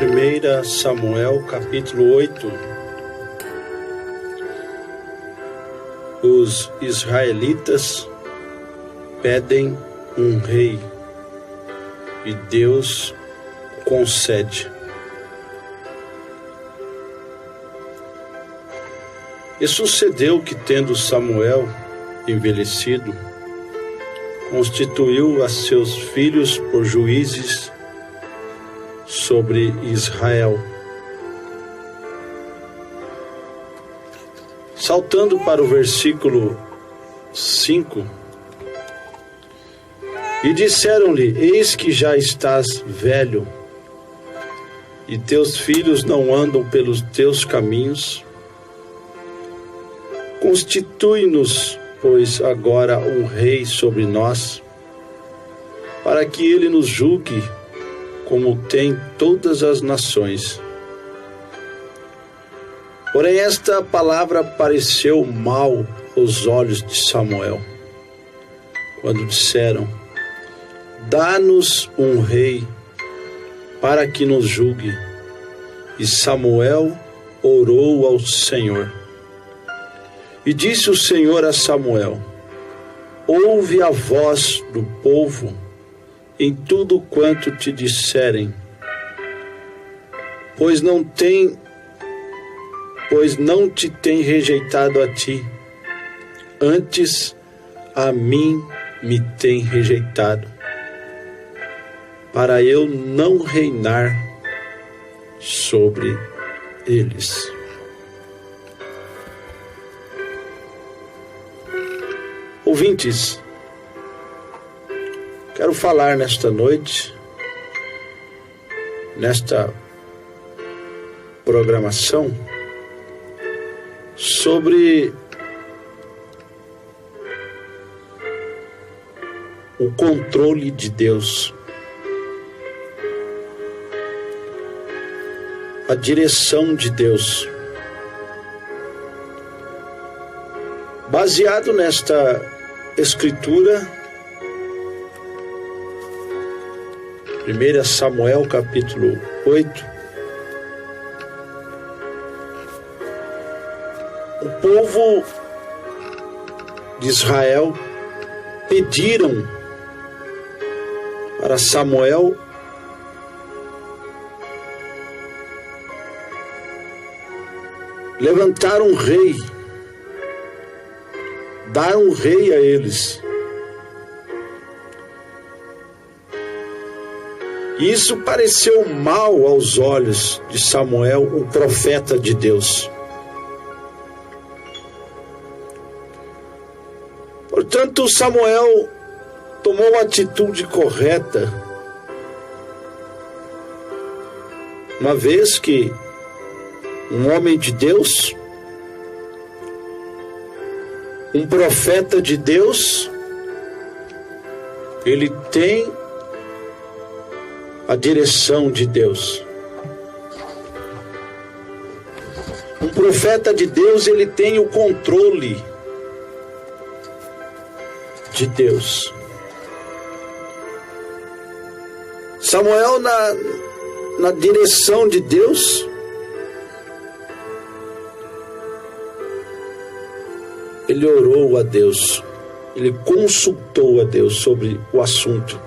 1 Samuel, capítulo 8. Os israelitas pedem um rei e Deus concede. E sucedeu que, tendo Samuel envelhecido, constituiu a seus filhos por juízes sobre Israel. Saltando para o versículo 5, e disseram-lhe: eis que já estás velho, e teus filhos não andam pelos teus caminhos. Constitui-nos, pois, agora um rei sobre nós, para que ele nos julgue, como tem todas as nações. Porém, esta palavra pareceu mal aos olhos de Samuel, quando disseram: dá-nos um rei, para que nos julgue. E Samuel orou ao Senhor. E disse o Senhor a Samuel: ouve a voz do povo em tudo quanto te disserem, pois não te tem rejeitado a ti, antes a mim me tem rejeitado, para eu não reinar sobre eles. Ouvintes, quero falar nesta noite, nesta programação, sobre o controle de Deus, a direção de Deus. Baseado nesta escritura, 1 Samuel capítulo 8, o povo de Israel pediram para Samuel levantar um rei, dar um rei a eles. Isso pareceu mal aos olhos de Samuel, o profeta de Deus. Portanto, Samuel tomou a atitude correta, uma vez que um homem de Deus, um profeta de Deus, ele tem a direção de Deus. Um profeta de Deus, ele tem o controle de Deus. Samuel, na direção de Deus, ele orou a Deus, ele consultou a Deus sobre o assunto.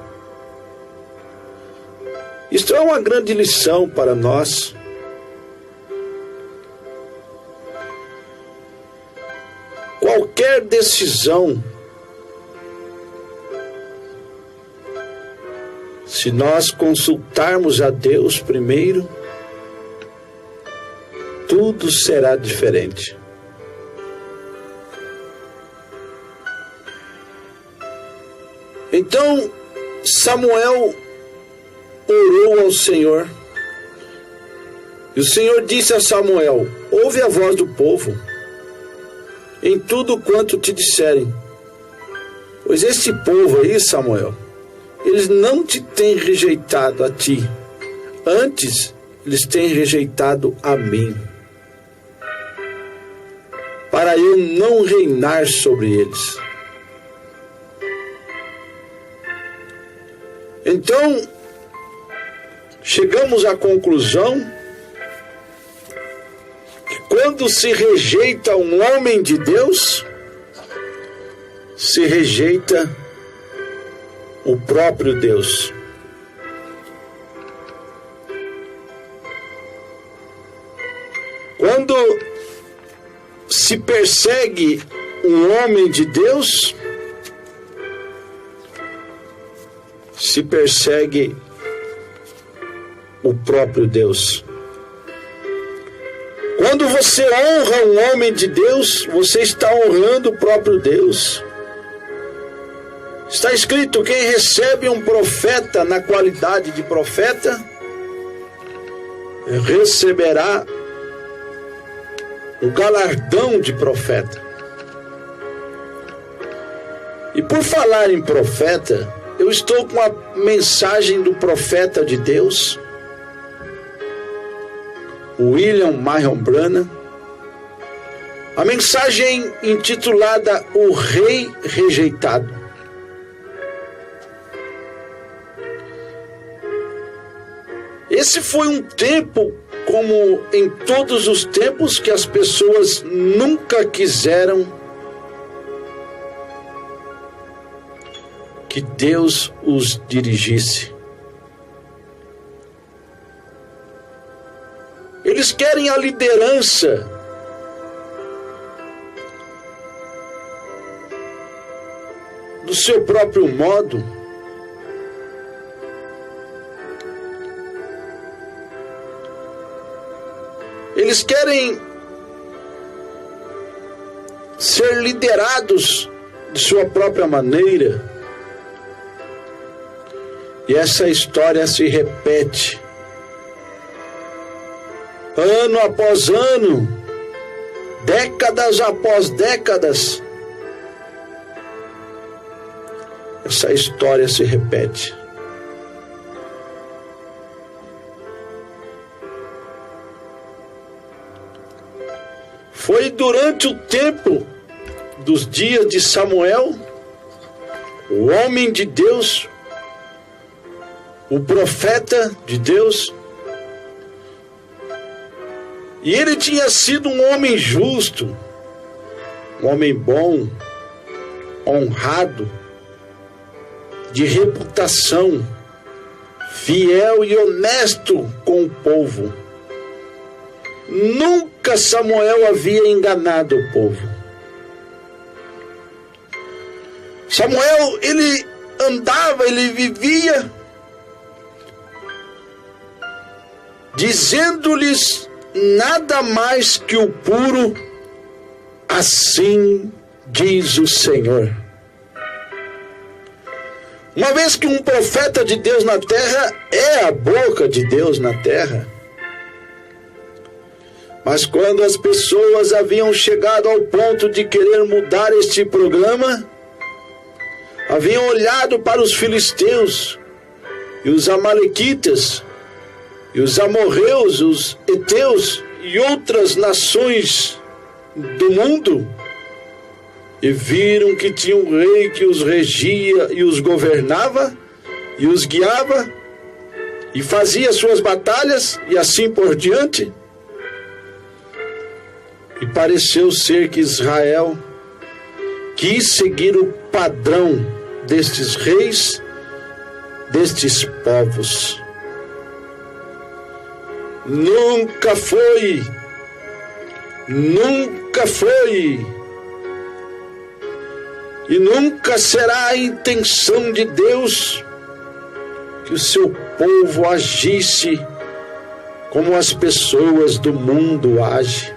Isto é uma grande lição para nós. Qualquer decisão, se nós consultarmos a Deus primeiro, tudo será diferente. Então, Samuel orou ao Senhor. E o Senhor disse a Samuel: ouve a voz do povo em tudo quanto te disserem. Pois esse povo aí, Samuel, eles não te têm rejeitado a ti, antes eles têm rejeitado a mim, para eu não reinar sobre eles. Então, chegamos à conclusão que quando se rejeita um homem de Deus, se rejeita o próprio Deus. Quando se persegue um homem de Deus, se persegue o próprio Deus. Quando você honra um homem de Deus, você está honrando o próprio Deus. Está escrito: quem recebe um profeta na qualidade de profeta, receberá o galardão de profeta. E por falar em profeta, eu estou com a mensagem do profeta de Deus, William Marion Branham, a mensagem intitulada O Rei Rejeitado. Esse foi um tempo, como em todos os tempos, que as pessoas nunca quiseram que Deus os dirigisse. Eles querem a liderança do seu próprio modo. Eles querem ser liderados de sua própria maneira. E essa história se repete ano após ano, décadas após décadas. Essa história se repete. Foi durante o tempo dos dias de Samuel, o homem de Deus, o profeta de Deus, e ele tinha sido um homem justo, um homem bom, honrado, de reputação, fiel e honesto com o povo. Nunca Samuel havia enganado o povo. Samuel, ele andava, ele vivia dizendo-lhes nada mais que o puro: assim diz o Senhor. Uma vez que um profeta de Deus na terra é a boca de Deus na terra. Mas quando as pessoas haviam chegado ao ponto de querer mudar este programa, haviam olhado para os filisteus e os amalequitas e os amorreus, os heteus e outras nações do mundo, e viram que tinha um rei que os regia e os governava e os guiava e fazia suas batalhas e assim por diante. E pareceu ser que Israel quis seguir o padrão destes reis, destes povos. Nunca foi e nunca será a intenção de Deus que o seu povo agisse como as pessoas do mundo agem.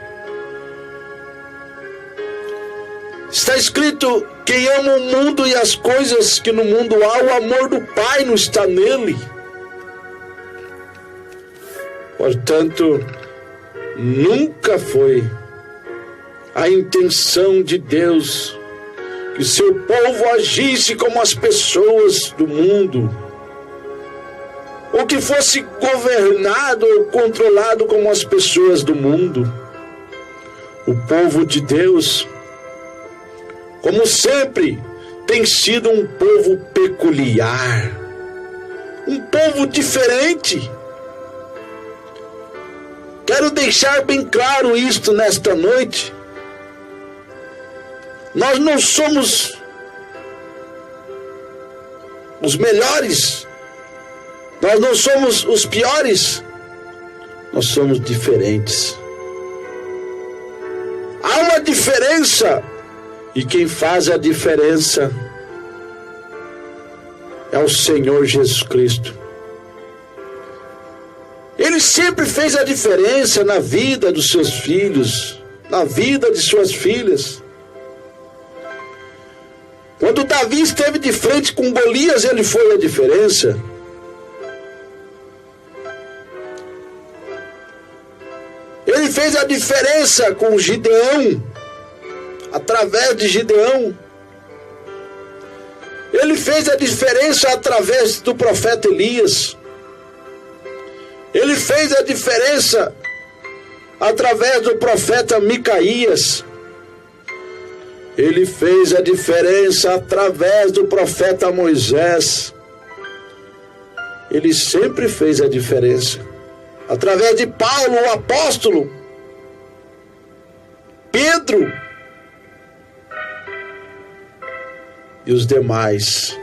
Está escrito: quem ama o mundo e as coisas que no mundo há, o amor do Pai não está nele. Portanto, nunca foi a intenção de Deus que o seu povo agisse como as pessoas do mundo, ou que fosse governado ou controlado como as pessoas do mundo. O povo de Deus, como sempre, tem sido um povo peculiar, um povo diferente, Quero deixar bem claro isto nesta noite. Nós não somos os melhores, nós não somos os piores, nós somos diferentes. Há uma diferença, e quem faz a diferença é o Senhor Jesus Cristo. Ele sempre fez a diferença na vida dos seus filhos, na vida de suas filhas. Quando Davi esteve de frente com Golias, ele foi a diferença. Ele fez a diferença com Gideão, através de Gideão. Ele fez a diferença através do profeta Elias. Ele fez a diferença através do profeta Micaías. Ele fez a diferença através do profeta Moisés. Ele sempre fez a diferença. Através de Paulo, o apóstolo, Pedro e os demais.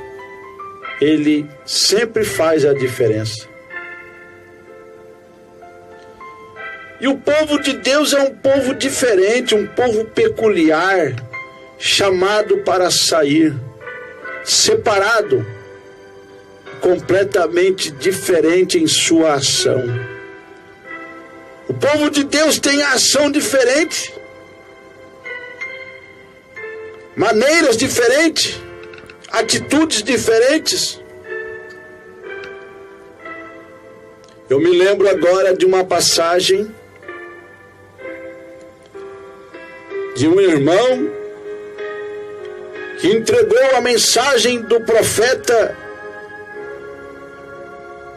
Ele sempre faz a diferença. E o povo de Deus é um povo diferente, um povo peculiar, chamado para sair, separado, completamente diferente em sua ação. O povo de Deus tem ação diferente, maneiras diferentes, atitudes diferentes. Eu me lembro agora de uma passagem de um irmão que entregou a mensagem do profeta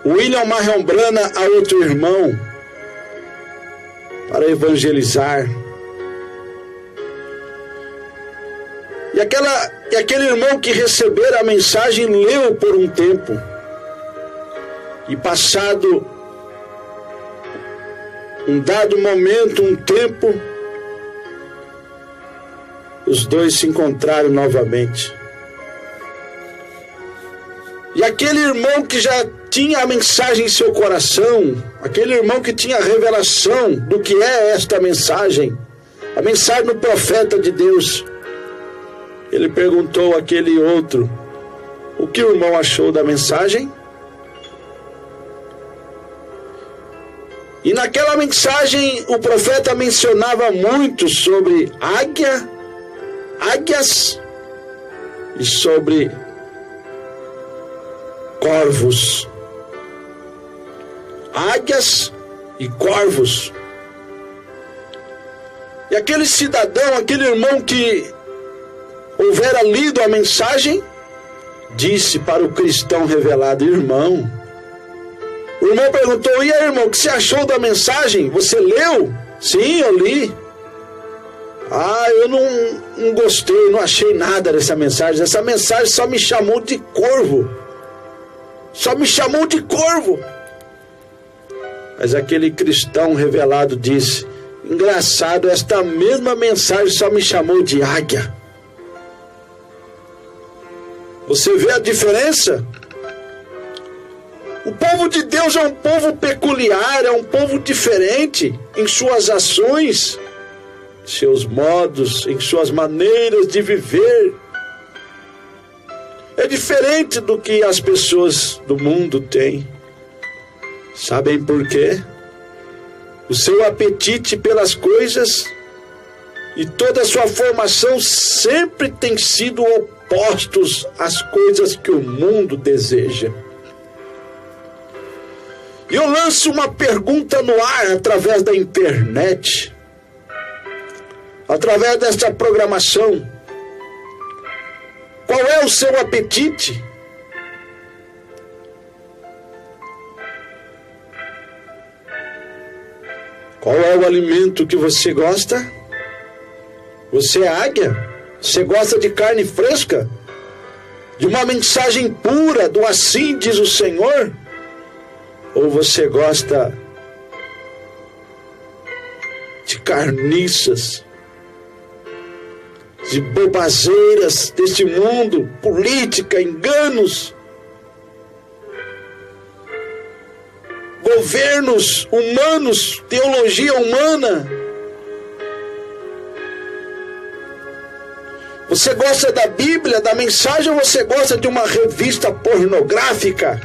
William Marion Branham a outro irmão para evangelizar. E aquele irmão que recebera a mensagem leu por um tempo. E passado um dado momento, um tempo, os dois se encontraram novamente. E aquele irmão que já tinha a mensagem em seu coração, aquele irmão que tinha a revelação do que é esta mensagem, a mensagem do profeta de Deus, ele perguntou àquele outro, o que o irmão achou da mensagem? E naquela mensagem o profeta mencionava muito sobre águias e sobre corvos. Águias e corvos. E aquele cidadão, aquele irmão que houvera lido a mensagem, disse para o cristão revelado, irmão. O irmão perguntou, e aí, irmão, o que você achou da mensagem? Você leu? Sim, eu li. Eu não gostei, não achei nada dessa mensagem. Essa mensagem só me chamou de corvo. Só me chamou de corvo. Mas aquele cristão revelado disse, engraçado, esta mesma mensagem só me chamou de águia. Você vê a diferença? O povo de Deus é um povo peculiar, é um povo diferente em suas ações, seus modos, em suas maneiras de viver. É diferente do que as pessoas do mundo têm. Sabem por quê? O seu apetite pelas coisas e toda a sua formação sempre tem sido opostos às coisas que o mundo deseja. E eu lanço uma pergunta no ar através da internet, através desta programação. Qual é o seu apetite? Qual é o alimento que você gosta? Você é águia? Você gosta de carne fresca? De uma mensagem pura, do assim diz o Senhor? Ou você gosta de carniças, de bobazeiras deste mundo, política, enganos, governos humanos, teologia humana. Você gosta da Bíblia, da mensagem, ou você gosta de uma revista pornográfica?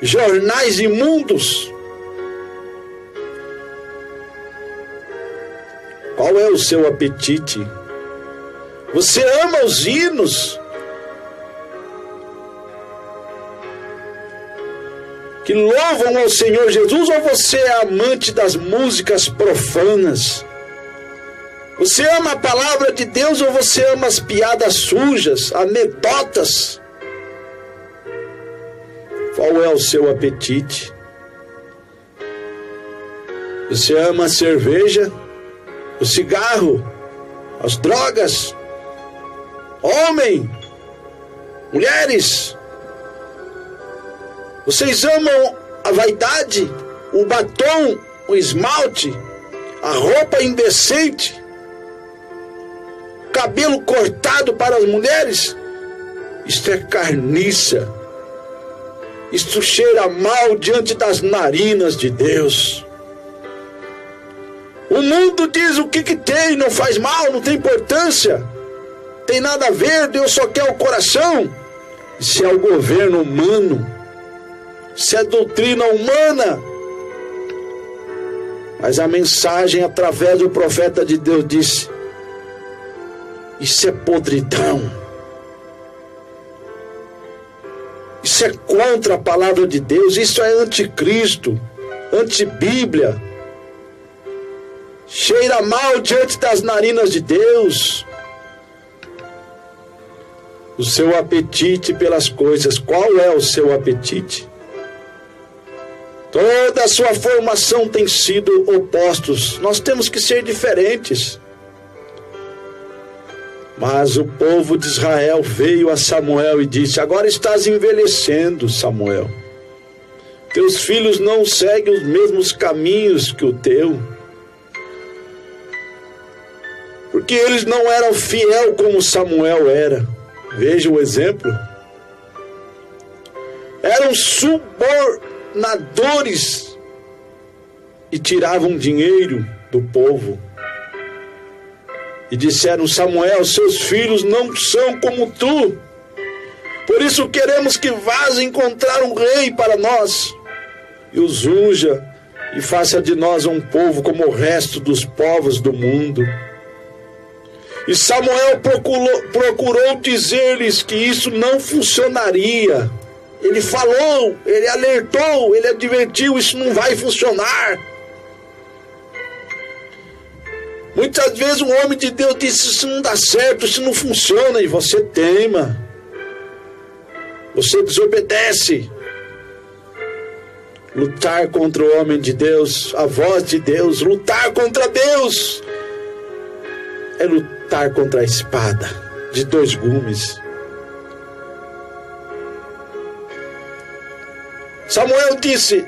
Jornais imundos? Qual é o seu apetite? Você ama os hinos que louvam ao Senhor Jesus, ou você é amante das músicas profanas? Você ama a palavra de Deus, ou você ama as piadas sujas, anedotas? Qual é o seu apetite? Você ama a cerveja, o cigarro, as drogas, homem, mulheres? Vocês amam a vaidade, o batom, o esmalte, a roupa indecente, cabelo cortado para as mulheres? Isto é carniça. Isto cheira mal diante das narinas de Deus. O mundo diz o que tem, não faz mal, não tem importância, tem nada a ver, Deus só quer o coração. Isso é o governo humano, isso é doutrina humana. Mas a mensagem através do profeta de Deus disse: isso é podridão. Isso é contra a palavra de Deus, isso é anticristo, antibíblia. Cheira mal diante das narinas de Deus. O seu apetite pelas coisas, qual é o seu apetite? Toda a sua formação tem sido opostos. Nós temos que ser diferentes. Mas o povo de Israel veio a Samuel e disse: agora estás envelhecendo, Samuel. Teus filhos não seguem os mesmos caminhos que o teu. Porque eles não eram fiel como Samuel era. Veja o exemplo. Eram subornadores e tiravam dinheiro do povo. E disseram: Samuel, seus filhos não são como tu. Por isso queremos que vás encontrar um rei para nós, e os unja, e faça de nós um povo como o resto dos povos do mundo. E Samuel procurou dizer-lhes que isso não funcionaria. Ele falou, ele alertou, ele advertiu: isso não vai funcionar. Muitas vezes um homem de Deus diz: isso não dá certo, isso não funciona, e você teima, você desobedece. Lutar contra o homem de Deus, a voz de Deus, lutar contra Deus, é lutar contra a espada de dois gumes. Samuel disse: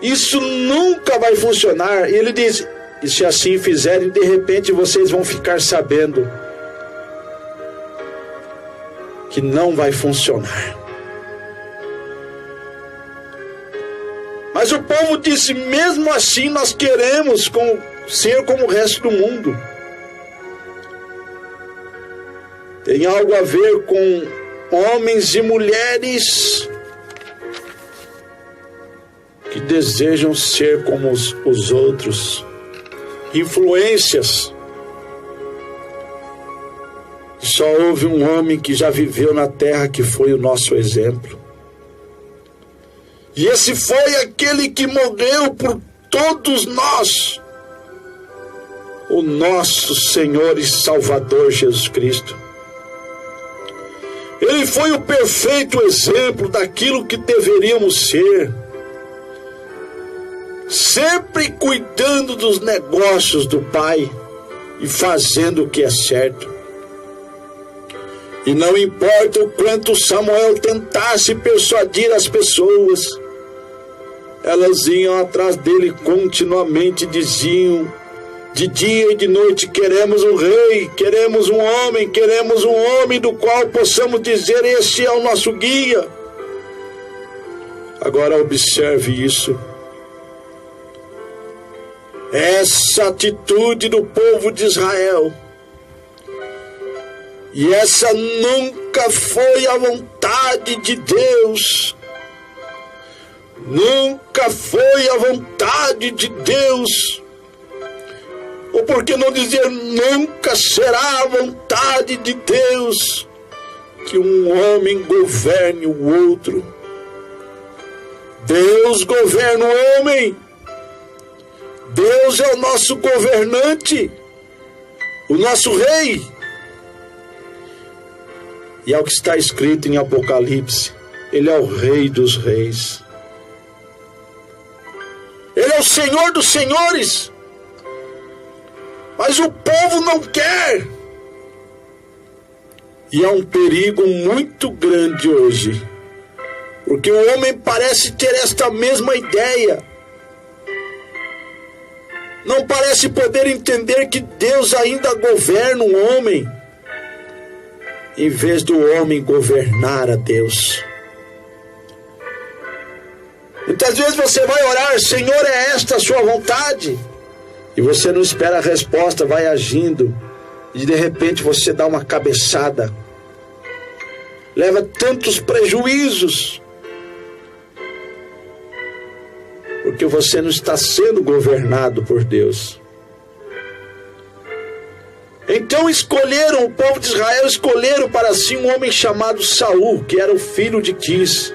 isso nunca vai funcionar. E ele disse: e se assim fizerem, de repente vocês vão ficar sabendo que não vai funcionar. Mas o povo disse: mesmo assim nós queremos ser como o resto do mundo. Tem algo a ver com homens e mulheres que desejam ser como os outros. Influências. Só houve um homem que já viveu na terra que foi o nosso exemplo. E esse foi aquele que morreu por todos nós. O nosso Senhor e Salvador Jesus Cristo. Ele foi o perfeito exemplo daquilo que deveríamos ser. Sempre cuidando dos negócios do Pai e fazendo o que é certo. E não importa o quanto Samuel tentasse persuadir as pessoas, elas iam atrás dele continuamente, diziam de dia e de noite: queremos um rei, queremos um homem do qual possamos dizer: este é o nosso guia. Agora observe isso. Essa atitude do povo de Israel, e essa nunca foi a vontade de Deus. Nunca foi a vontade de Deus. Ou por que não dizer nunca será a vontade de Deus que um homem governe o outro. Deus governa o homem. Deus é o nosso governante, o nosso rei. E é o que está escrito em Apocalipse: Ele é o Rei dos Reis. Ele é o Senhor dos Senhores. Mas o povo não quer. E é um perigo muito grande hoje, porque o homem parece ter esta mesma ideia. Não parece poder entender que Deus ainda governa o homem, em vez do homem governar a Deus. Muitas vezes você vai orar: Senhor, é esta a sua vontade? E você não espera a resposta, vai agindo, e de repente você dá uma cabeçada, leva tantos prejuízos, porque você não está sendo governado por Deus. Então o povo de Israel escolheram para si um homem chamado Saul, que era o filho de Quis.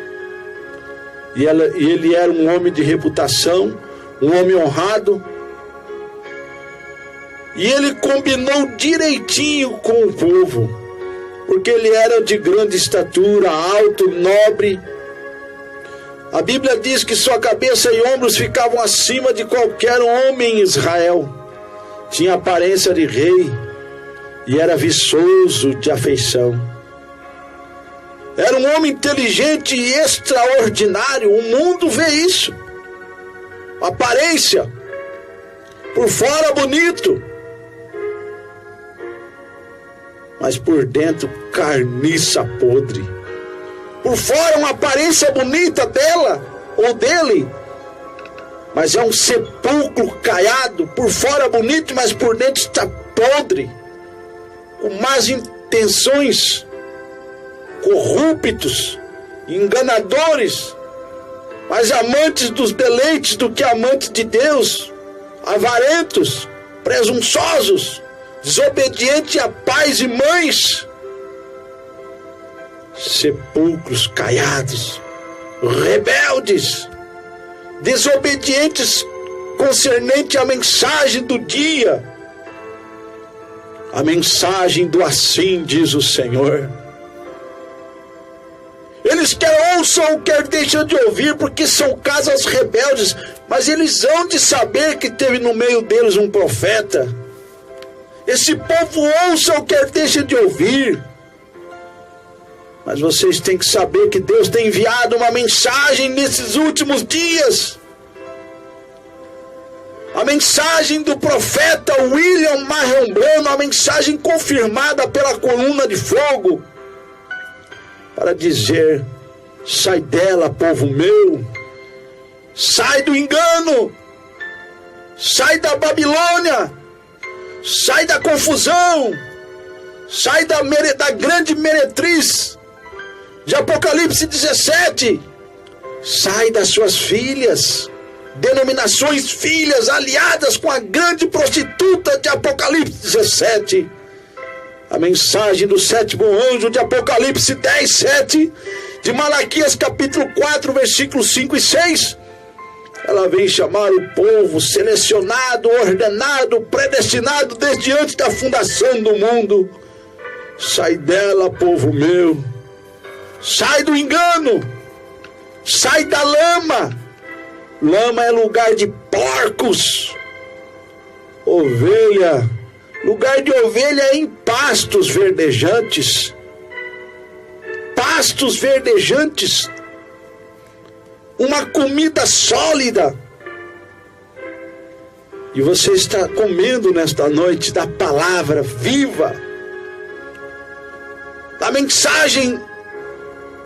E ele era um homem de reputação, um homem honrado. E ele combinou direitinho com o povo, porque ele era de grande estatura, alto, nobre. A Bíblia diz que sua cabeça e ombros ficavam acima de qualquer homem em Israel. Tinha aparência de rei e era viçoso de afeição. Era um homem inteligente e extraordinário. O mundo vê isso. Aparência. Por fora bonito, mas por dentro carniça podre. Por fora uma aparência bonita dela ou dele, mas é um sepulcro caiado. Por fora bonito, mas por dentro está podre, com más intenções, corruptos, enganadores, mais amantes dos deleites do que amantes de Deus, avarentos, presunçosos, desobedientes a pais e mães, sepulcros caiados, rebeldes, desobedientes concernente à mensagem do dia, a mensagem do assim diz o Senhor. Eles quer ouçam, quer deixam de ouvir, porque são casas rebeldes, mas eles hão de saber que teve no meio deles um profeta. Esse povo ouçam, quer deixam de ouvir, mas vocês têm que saber que Deus tem enviado uma mensagem nesses últimos dias. A mensagem do profeta William Marion Branham, a mensagem confirmada pela coluna de fogo, para dizer: sai dela, povo meu, sai do engano, sai da Babilônia, sai da confusão, sai da grande meretriz de Apocalipse 17, sai das suas filhas, denominações filhas aliadas com a grande prostituta de Apocalipse 17. A mensagem do sétimo anjo de Apocalipse 10, 7, de Malaquias capítulo 4, versículos 5 e 6. Ela vem chamar o povo selecionado, ordenado, predestinado desde antes da fundação do mundo. Sai dela, povo meu. Sai do engano. Sai da lama. Lama é lugar de porcos. Ovelha. Lugar de ovelha é em pastos verdejantes. Pastos verdejantes. uma comida sólida. E você está comendo nesta noite da palavra viva, da mensagem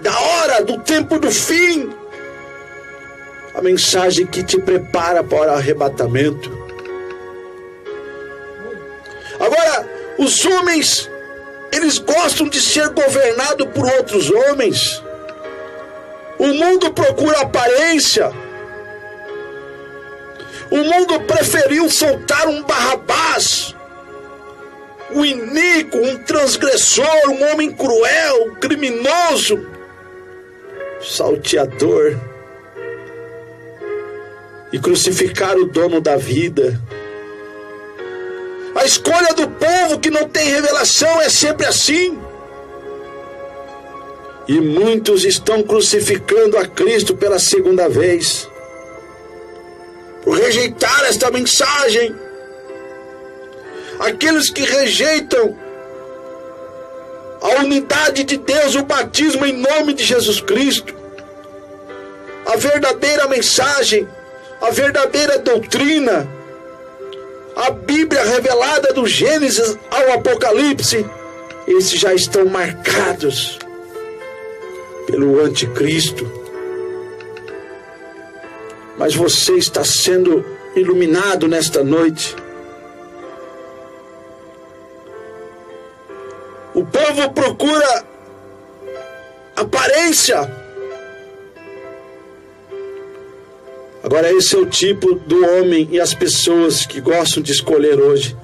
da hora, do tempo do fim, a mensagem que te prepara para o arrebatamento. Agora, os homens, eles gostam de ser governados por outros homens. O mundo procura aparência. O mundo preferiu soltar um Barrabás, um iníquo, um transgressor, um homem cruel, criminoso, salteador, e crucificar o dono da vida. A escolha do povo que não tem revelação é sempre assim. E muitos estão crucificando a Cristo pela segunda vez, por rejeitar esta mensagem. Aqueles que rejeitam a unidade de Deus, o batismo em nome de Jesus Cristo, a verdadeira mensagem, a verdadeira doutrina, a Bíblia revelada do Gênesis ao Apocalipse, esses já estão marcados pelo anticristo. Mas você está sendo iluminado nesta noite. O povo procura aparência. Agora, esse é o tipo do homem e as pessoas que gostam de escolher hoje.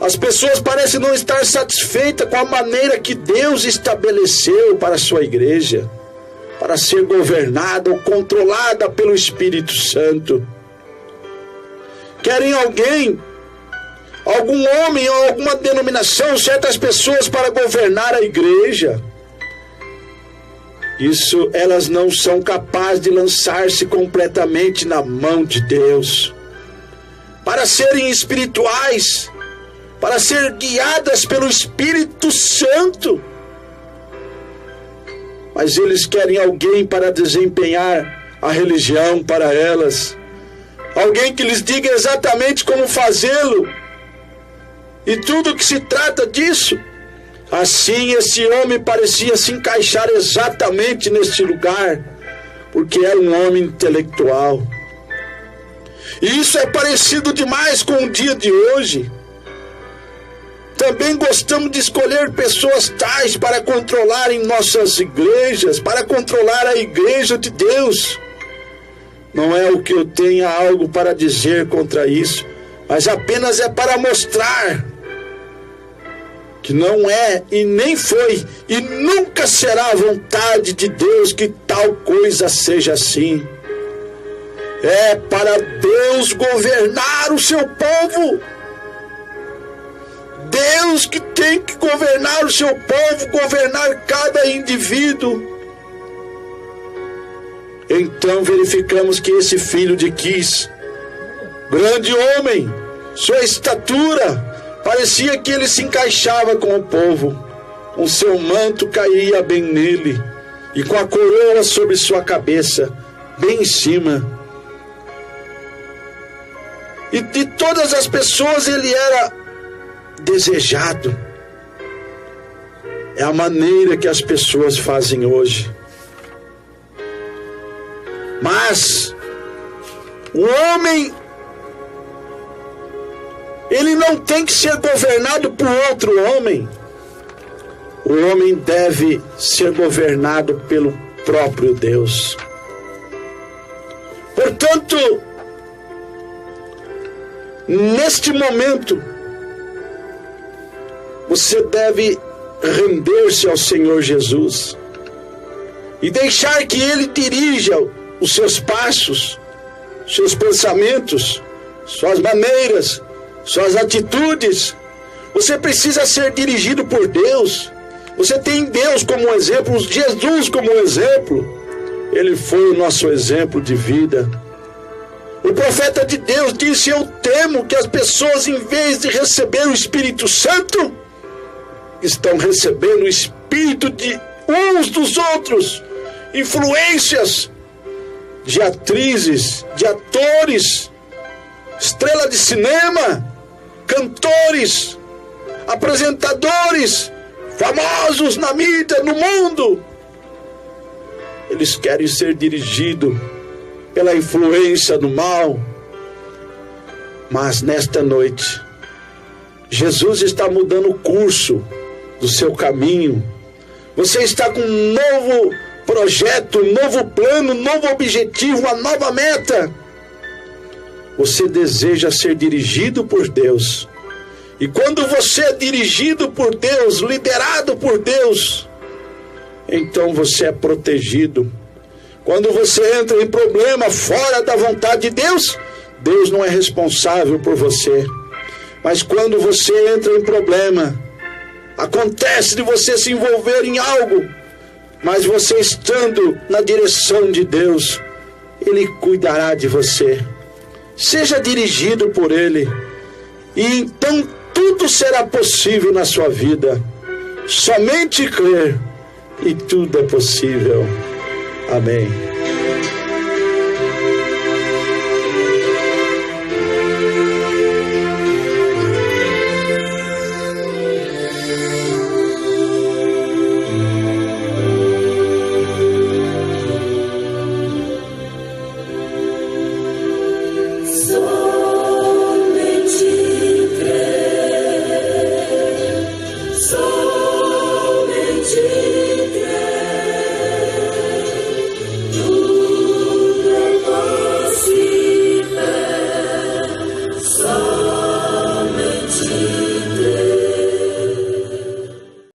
As pessoas parecem não estar satisfeitas com a maneira que Deus estabeleceu para a sua igreja, para ser governada ou controlada pelo Espírito Santo. Querem alguém, algum homem ou alguma denominação, certas pessoas para governar a igreja. Isso, elas não são capazes de lançar-se completamente na mão de Deus, para serem espirituais, para ser guiadas pelo Espírito Santo. Mas eles querem alguém para desempenhar a religião para elas, alguém que lhes diga exatamente como fazê-lo, e tudo que se trata disso. Assim, esse homem parecia se encaixar exatamente neste lugar, porque era um homem intelectual. E isso é parecido demais com o dia de hoje. Também gostamos de escolher pessoas tais para controlarem nossas igrejas, para controlar a igreja de Deus. Não é o que eu tenha algo para dizer contra isso, mas apenas é para mostrar que não é e nem foi e nunca será a vontade de Deus que tal coisa seja assim. É para Deus governar o seu povo. Deus que tem que governar o seu povo, governar cada indivíduo. Então verificamos que esse filho de Quis, grande homem, sua estatura, parecia que ele se encaixava com o povo. O seu manto caía bem nele, e com a coroa sobre sua cabeça, bem em cima. E de todas as pessoas ele era desejado. É a maneira que as pessoas fazem hoje. Mas o homem, ele não tem que ser governado por outro homem. O homem deve ser governado pelo próprio Deus. Portanto, neste momento, você deve render-se ao Senhor Jesus e deixar que Ele dirija os seus passos, seus pensamentos, suas maneiras, suas atitudes. Você precisa ser dirigido por Deus. Você tem Deus como exemplo, Jesus como exemplo. Ele foi o nosso exemplo de vida. O profeta de Deus disse: eu temo que as pessoas, em vez de receber o Espírito Santo, estão recebendo o espírito de uns dos outros, influências de atrizes, de atores, estrela de cinema, cantores, apresentadores, famosos na mídia, no mundo. Eles querem ser dirigidos pela influência do mal. Mas nesta noite, Jesus está mudando o curso do seu caminho. Você está com um novo projeto, um novo plano, um novo objetivo, uma nova meta. Você deseja ser dirigido por Deus. E quando você é dirigido por Deus, liderado por Deus, então você é protegido. Quando você entra em problema fora da vontade de Deus, Deus não é responsável por você. Mas quando você entra em problema, acontece de você se envolver em algo, mas você estando na direção de Deus, Ele cuidará de você. Seja dirigido por Ele, e então tudo será possível na sua vida. Somente crer, e tudo é possível. Amém.